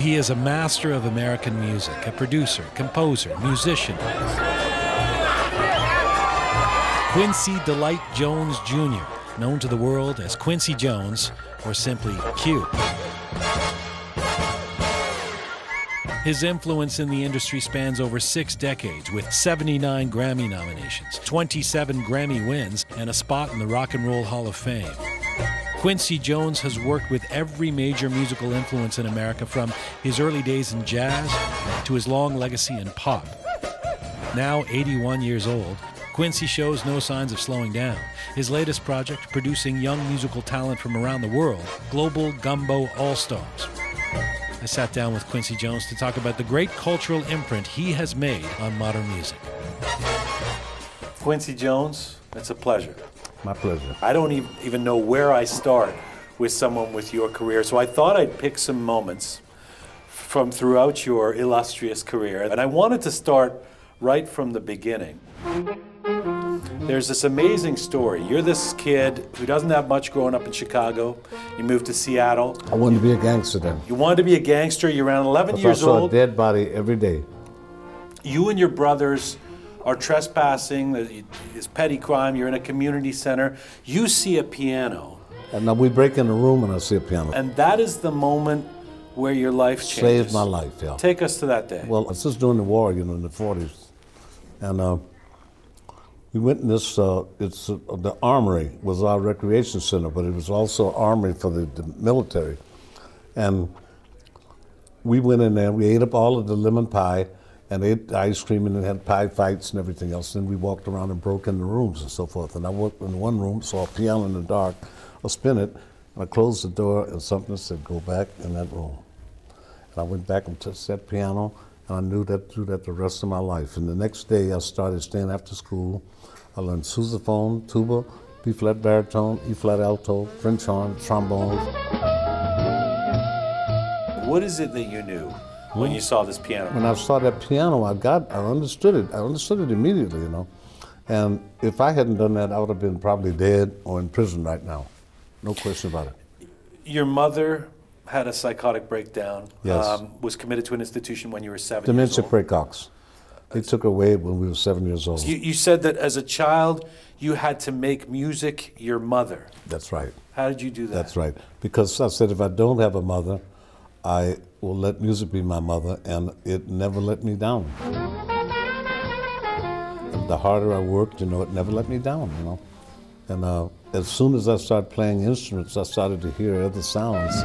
He is a master of American music, a producer, composer, musician. Quincy Delight Jones Jr., known to the world as Quincy Jones, or simply Q. His influence in the industry spans over 6 decades, with 79 Grammy nominations, 27 Grammy wins, and a spot in the Rock and Roll Hall of Fame. Quincy Jones has worked with every major musical influence in America, from his early days in jazz to his long legacy in pop. Now 81 years old, Quincy shows no signs of slowing down. His latest project, producing young musical talent from around the world, Global Gumbo All-Stars. I sat down with Quincy Jones to talk about the great cultural imprint he has made on modern music. Quincy Jones, it's a pleasure. My pleasure. I don't even know where I start with someone with your career, so I thought I'd pick some moments from throughout your illustrious career, and I wanted to start right from the beginning. There's this amazing story. You're this kid who doesn't have much growing up in Chicago. You moved to Seattle. I wanted to be a gangster then. You wanted to be a gangster. You're around 11 years old. I saw a dead body every day. You and your brothers are trespassing. It's petty crime. You're in a community center. You see a piano. And now we break in the room and I see a piano. And that is the moment where your life changes. Saved my life, yeah. Take us to that day. Well, it's just during the war, you know, in the 40s. And we went in this, the Armory was our recreation center, but it was also Armory for the military. And we went in there, we ate up all of the lemon pie, and ate ice cream, and had pie fights and everything else. Then we walked around and broke in the rooms and so forth. And I walked in one room, saw a piano in the dark, I spin it, and I closed the door, and something said, go back in that room. And I went back and touched that piano, and I knew that through that the rest of my life. And the next day, I started staying after school. I learned sousaphone, tuba, B-flat baritone, E-flat alto, French horn, trombone. What is it that you knew when you saw this piano? When I saw that piano, I understood it. I understood it immediately, you know. And if I hadn't done that, I would have been probably dead or in prison right now. No question about it. Your mother had a psychotic breakdown. Yes. Was committed to an institution when you were 7 Dementia years old. precox. They took her away when we were 7 years old. You said that as a child, you had to make music your mother. That's right. How did you do that? That's right. Because I said if I don't have a mother, I will let music be my mother, and it never let me down. And the harder I worked, you know, it never let me down, you know. And as soon as I started playing instruments, I started to hear other sounds.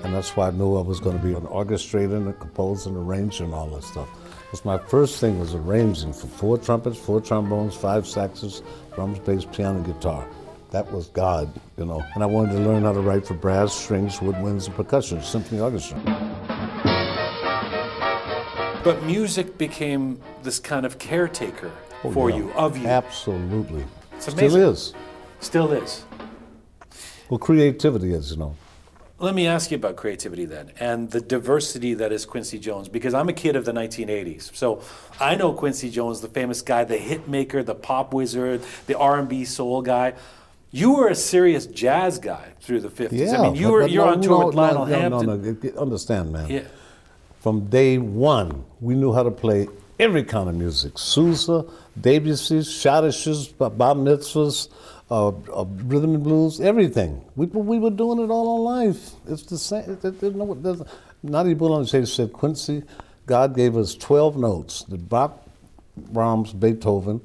And that's why I knew I was going to be an orchestrator and a composer and arranger and all that stuff. Because my first thing was arranging for 4 trumpets, 4 trombones, 5 saxes, drums, bass, piano, and guitar. That was God, you know. And I wanted to learn how to write for brass, strings, woodwinds, and percussion, symphony orchestra. But music became this kind of caretaker for you, of you. Absolutely. It's amazing. Still is. Still is. Well, creativity is, you know. Let me ask you about creativity then, and the diversity that is Quincy Jones, because I'm a kid of the 1980s. So I know Quincy Jones, the famous guy, the hit maker, the pop wizard, the R&B soul guy. You were a serious jazz guy through the 50s. Yeah, I mean, you're on tour with Lionel Hampton. No, understand, man. Yeah. From day one, we knew how to play every kind of music. Sousa, Debussy's, Schottisches, Bob Mitzvahs, rhythm and blues, everything. We were doing it all our life. It's the same. Nadi Boulanger said, Quincy, God gave us 12 notes. The Bach, Brahms, Beethoven,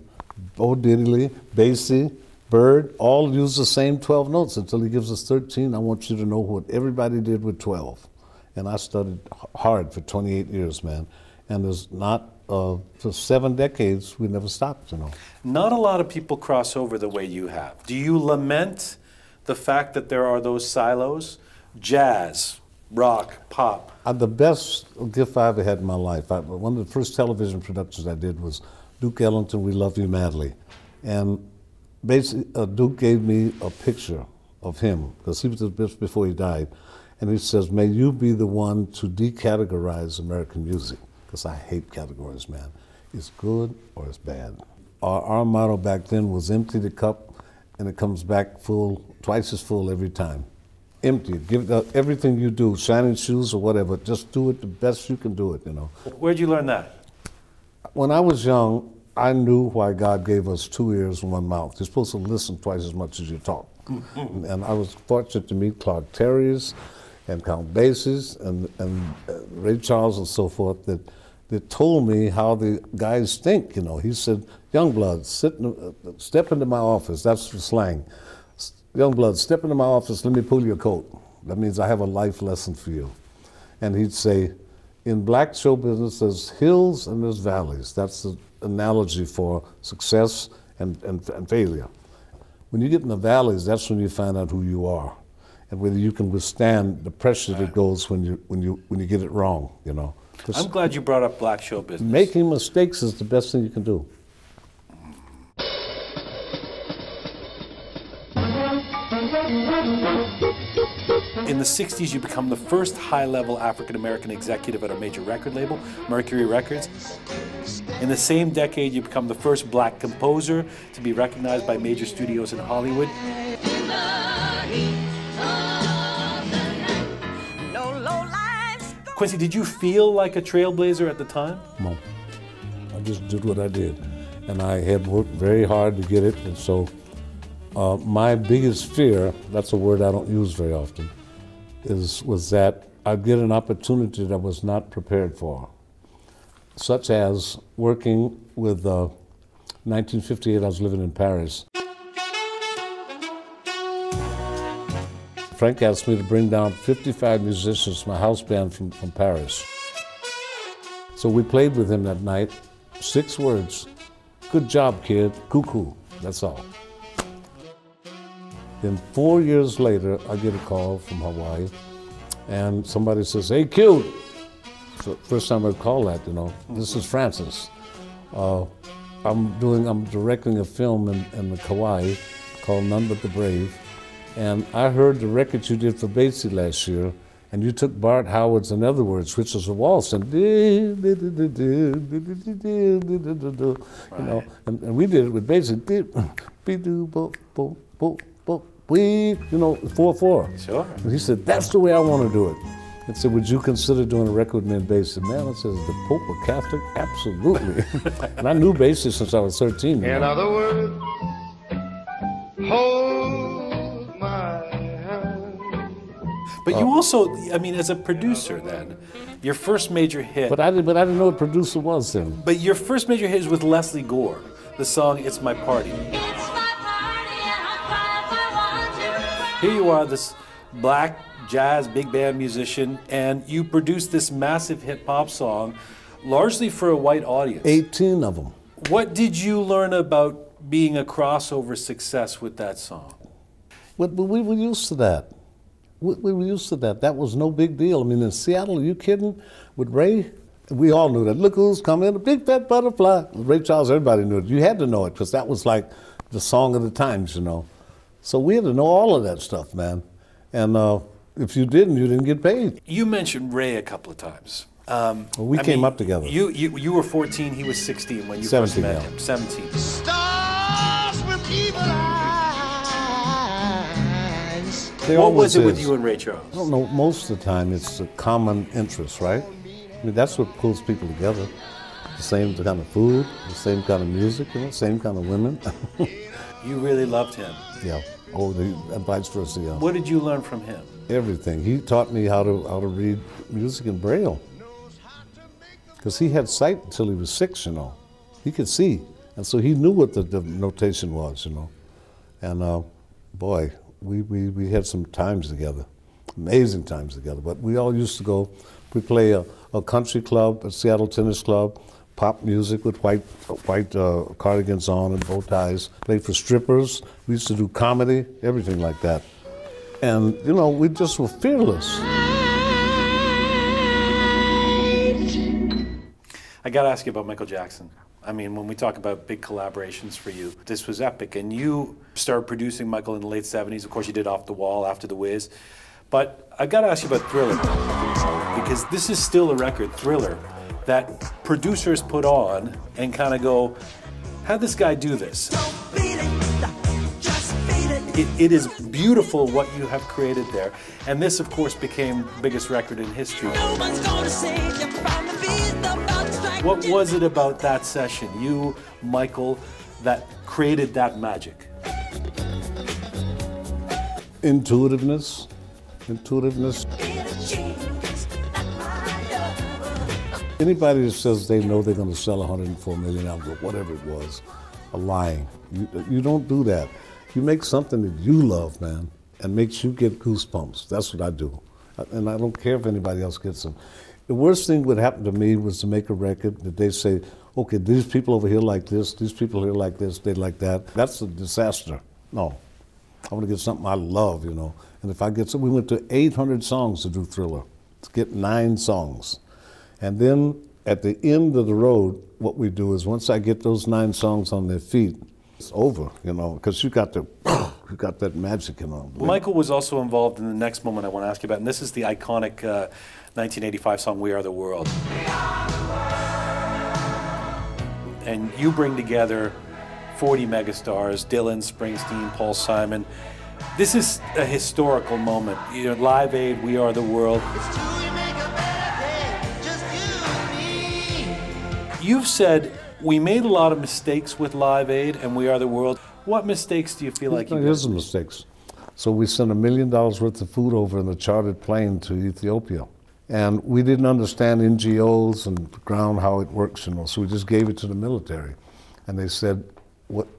Bo Diddley, Basie, Bird, all use the same 12 notes until he gives us 13. I want you to know what everybody did with 12. And I studied hard for 28 years, man. And there's not, for 7 decades, we never stopped, you know. Not a lot of people cross over the way you have. Do you lament the fact that there are those silos? Jazz, rock, pop. The best gift I ever had in my life, one of the first television productions I did was Duke Ellington, We Love You Madly. And basically, Duke gave me a picture of him, because he was just before he died. And he says, may you be the one to decategorize American music. Because I hate categories, man. It's good or it's bad. Our motto back then was empty the cup and it comes back full, twice as full every time. empty. Give everything you do, shining shoes or whatever, just do it the best you can do it, you know. Where'd you learn that? When I was young, I knew why God gave us 2 ears and 1 mouth. You're supposed to listen twice as much as you talk. And I was fortunate to meet Clark Terry's and Count Basie's and Ray Charles and so forth that told me how the guys think, you know. He said, young blood, step into my office. That's the slang. Young blood, step into my office, let me pull your coat. That means I have a life lesson for you. And he'd say, in black show business, there's hills and there's valleys. That's the analogy for success and failure. When you get in the valleys, that's when you find out who you are and whether you can withstand the pressure that goes when you get it wrong, you know. I'm glad you brought up black show business. Making mistakes is the best thing you can do. In the 60s, you become the first high-level African-American executive at a major record label, Mercury Records. In the same decade, you become the first black composer to be recognized by major studios in Hollywood. Quincy, did you feel like a trailblazer at the time? No. I just did what I did. And I had worked very hard to get it. And so my biggest fear, that's a word I don't use very often, was that I'd get an opportunity that I was not prepared for, such as working with 1958, I was living in Paris. Frank asked me to bring down 55 musicians, my house band from Paris. So we played with him that night, 6 words, good job, kid, cuckoo, that's all. Then 4 years later, I get a call from Hawaii, and somebody says, hey, Q. So first time I call that, you know, this is Francis. I'm directing a film in Kauai called None But the Brave, and I heard the record you did for Basie last year, and you took Bart Howard's In Other Words, which is a waltz, and you know, and we did it with Basie. You know, 4/4. Sure. And he said, that's the way I want to do it. And said, would you consider doing a record with me and Basie? Man, I said, is the Pope a Catholic? Absolutely. And I knew Basie since I was 13. In other words, hold my hand. But you also, I mean, as a producer then, your first major hit. But I didn't know what producer was then. But your first major hit is with Leslie Gore, the song It's My Party. Here you are, this black jazz big band musician, and you produced this massive hip hop song, largely for a white audience. 18 of them. What did you learn about being a crossover success with that song? But we were used to that. We were used to that. That was no big deal. I mean, in Seattle, are you kidding? With Ray, we all knew that. Look who's coming, a big fat butterfly. Ray Charles, everybody knew it. You had to know it because that was like the song of the times, you know. So we had to know all of that stuff, man. And if you didn't get paid. You mentioned Ray a couple of times. Well, we came up together. You were 14, he was 16 when you first met him. 17. Stars with evil eyes. What was it with you and Ray Charles? I don't know, most of the time it's a common interest, right? I mean, that's what pulls people together. The same kind of food, the same kind of music, you know, same kind of women. You really loved him. Yeah. Oh, and vice versa. Yeah. What did you learn from him? Everything. He taught me how to read music in Braille. Because he had sight until he was 6, you know. He could see, and so he knew what the notation was, you know. And boy, we had some times together, amazing times together. But we all used to go. We play a country club, a Seattle Tennis Club. Pop music with white cardigans on and bow ties. Played for strippers. We used to do comedy, everything like that. And, you know, we just were fearless. I got to ask you about Michael Jackson. I mean, when we talk about big collaborations for you, this was epic. And you started producing Michael in the late 70s. Of course, you did Off the Wall, After the Wiz. But I got to ask you about Thriller, because this is still a record, Thriller, that producers put on and kind of go, how'd this guy do this? It is beautiful what you have created there. And this, of course, became the biggest record in history. What was it about that session, you, Michael, that created that magic? Intuitiveness. Anybody that says they know they're going to sell 104 million albums or whatever it was, are lying. You don't do that. You make something that you love, man, and makes you get goosebumps. That's what I do. And I don't care if anybody else gets them. The worst thing would happen to me was to make a record that they say, okay, these people over here like this, these people here like this, they like that. That's a disaster. No. I want to get something I love, you know. And if I get some, we went to 800 songs to do Thriller, to get 9 songs. And then at the end of the road, what we do is once I get those 9 songs on their feet, it's over, you know, because you got that magic, you know. Michael was also involved in the next moment I want to ask you about, and this is the iconic 1985 song, We Are the World. And you bring together 40 megastars, Dylan, Springsteen, Paul Simon. This is a historical moment. You know, Live Aid, We Are the World. You've said, we made a lot of mistakes with Live Aid and We Are the World. What mistakes do you feel like you made? Here's the mistakes. So we sent $1 million worth of food over in a chartered plane to Ethiopia. And we didn't understand NGOs and the ground, how it works, you know, so we just gave it to the military. And they said,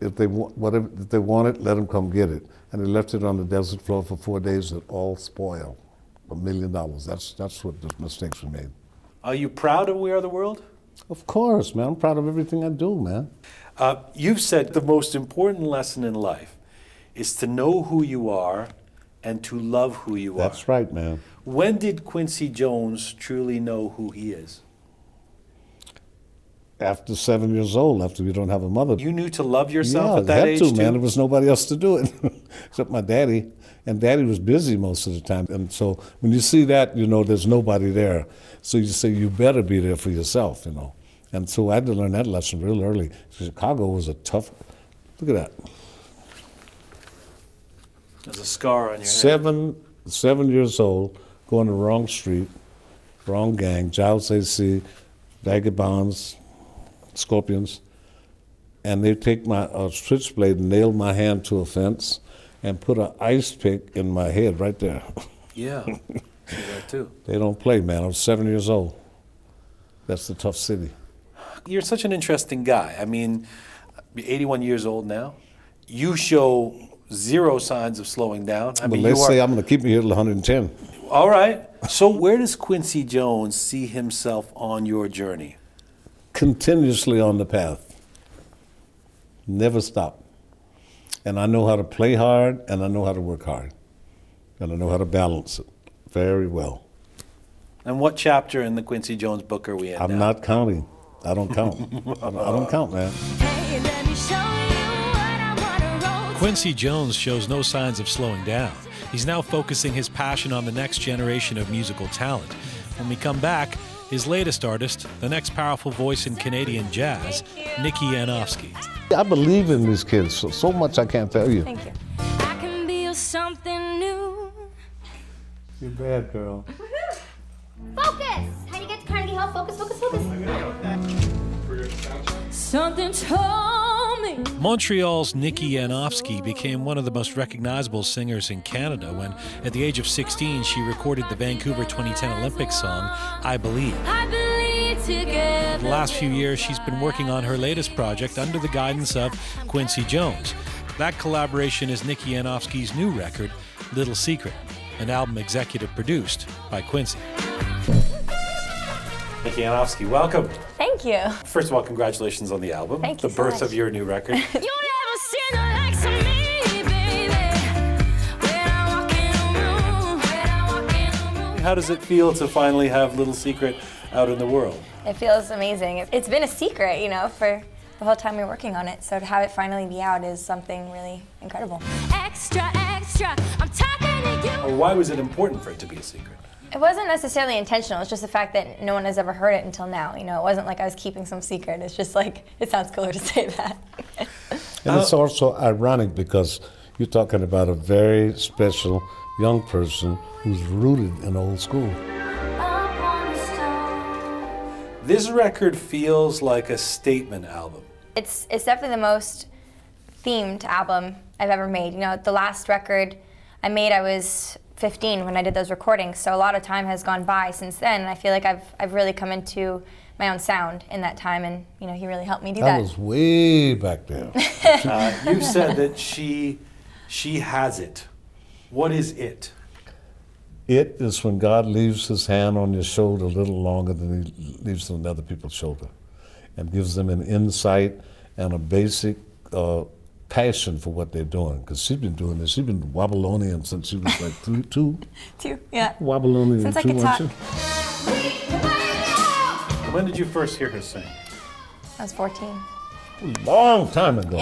if they want it, let them come get it. And they left it on the desert floor for 4 days, it all spoiled. $1 million, that's what the mistakes we made. Are you proud of We Are the World? Of course, man. I'm proud of everything I do, man. You've said the most important lesson in life is to know who you are and to love who you are. That's right, man. When did Quincy Jones truly know who he is? After 7 years old, after you don't have a mother. You knew to love yourself at that that age, age, man. too? There was nobody else to do it except my daddy. And daddy was busy most of the time. And so when you see that, you know there's nobody there. So you say you better be there for yourself, you know. And so I had to learn that lesson real early. Chicago was a tough, look at that. There's a scar on your head. 7 years old, going the wrong street, wrong gang, Giles AC, Vagabonds, Scorpions, and they take my switchblade and nail my hand to a fence and put an ice pick in my head right there. Yeah, see that too. They don't play, man. I was 7 years old. That's the tough city. You're such an interesting guy. I mean, you're 81 years old now. You show zero signs of slowing down. I mean, let's say I'm going to keep me here till 110. All right. So where does Quincy Jones see himself on your journey? Continuously on the path. Never stop. And I know how to play hard, and I know how to work hard. And I know how to balance it very well. And what chapter in the Quincy Jones book are we in now? I'm not counting. I don't count. I don't count, man. Hey, let me show you what I wanna roll. Quincy Jones shows no signs of slowing down. He's now focusing his passion on the next generation of musical talent. When we come back, his latest artist, the next powerful voice in Canadian jazz, Nikki Yanofsky. I believe in these kids so much I can't tell you. Thank you. I can be something new. You're bad, girl. Focus! How do you get to Carnegie Hall? Focus, focus, focus. Something told me. Montreal's Nikki Yanofsky became one of the most recognizable singers in Canada when, at the age of 16, she recorded the Vancouver 2010 Olympic song, I Believe. I believe together. The last few years, she's been working on her latest project under the guidance of Quincy Jones. That collaboration is Nikki Yanofsky's new record, Little Secret, an album executive produced by Quincy. Nikki Yanofsky, welcome. Thank you. First of all, congratulations on the album. Thank you the so birth much. of your new record. You never seen the likes of me, baby. When I walk in the room. How does it feel to finally have Little Secret out in the world? It feels amazing. It's been a secret, you know, for the whole time we were working on it. So to have it finally be out is something really incredible. Extra, extra. I'm talking to you. Or why was it important for it to be a secret? It wasn't necessarily intentional. It's just the fact that no one has ever heard it until now. You know, it wasn't like I was keeping some secret. It's just like, it sounds cooler to say that. And it's also ironic because, You're talking about a very special young person who's rooted in old school. This record feels like a statement album. It's definitely the most themed album I've ever made. You know, the last record I made, I was 15 when I did those recordings, so a lot of time has gone by since then, and I feel like I've really come into my own sound in that time, and you know, he really helped me do that. That was way back there. You said that she has it. What is it? It is when God leaves his hand on your shoulder a little longer than he leaves it on other people's shoulder, and gives them an insight and a basic passion for what they're doing. Because she's been doing this. She's been Wobblonian since she was like two. Yeah. Wobblonian Since I two, could talk. wasn't When did you first hear her sing? I was 14. she? Long time ago.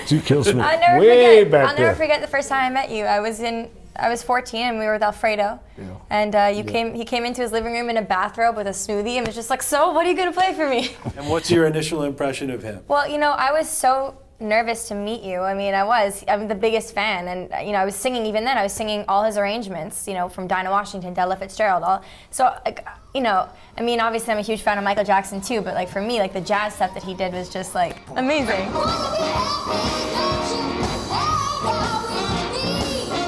She kills me I'll never way forget. back I'll there. never forget the first time I met you. I was 14 and we were with Alfredo. Yeah. And he came into his living room in a bathrobe with a smoothie and was just like, so what are you gonna play for me? And what's your initial impression of him? Well, you know, I was so nervous to meet you. I mean, I'm the biggest fan, and you know, I was singing even then. I was singing all his arrangements, you know, from Dinah Washington to Ella Fitzgerald. Like, you know, I mean, obviously I'm a huge fan of Michael Jackson too, but like for me, like the jazz stuff that he did was just like amazing.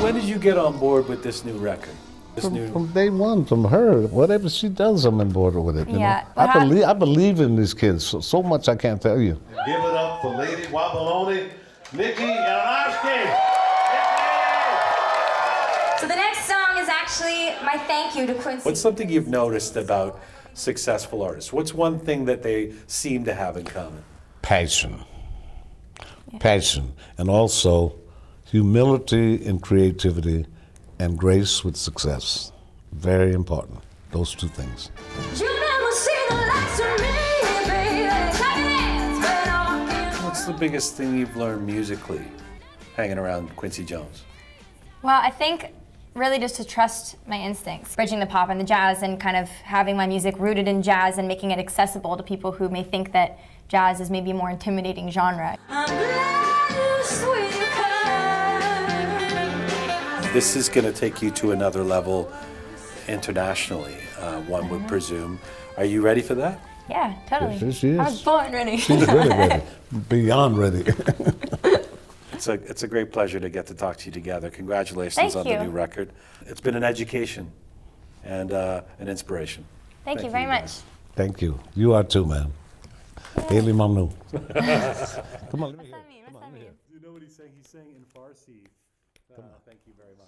When did you get on board with this new record? From day one, from her, whatever she does, I'm on board with it. You Yeah, know? I believe in these kids so much I can't tell you. Give it up for Lady Wobbloni, Nikki Yanofsky. So the next song is actually my thank you to Quincy. What's something you've noticed about successful artists? What's one thing that they seem to have in common? Passion. Passion. And also humility and creativity and grace with success. Very important. Those two things. You never see the likes of me, baby. Clap your hands when I'm walking. What's the biggest thing you've learned musically hanging around Quincy Jones? Well, I think really just to trust my instincts, bridging the pop and the jazz and kind of having my music rooted in jazz and making it accessible to people who may think that jazz is maybe a more intimidating genre. I'm glad you sweet This is going to take you to another level internationally, one would presume. Are you ready for that? Yeah, totally. Yes, she is. I was born ready. She's really ready. Beyond ready. It's a great pleasure to get to talk to you together. Congratulations Thank on you. the new record. It's been an education and an inspiration. Thank you very much. Thank you. You are too, man. Haley Mamnu. Come on, let me hear. You know what he's saying? He's saying in Farsi. Thank you very much.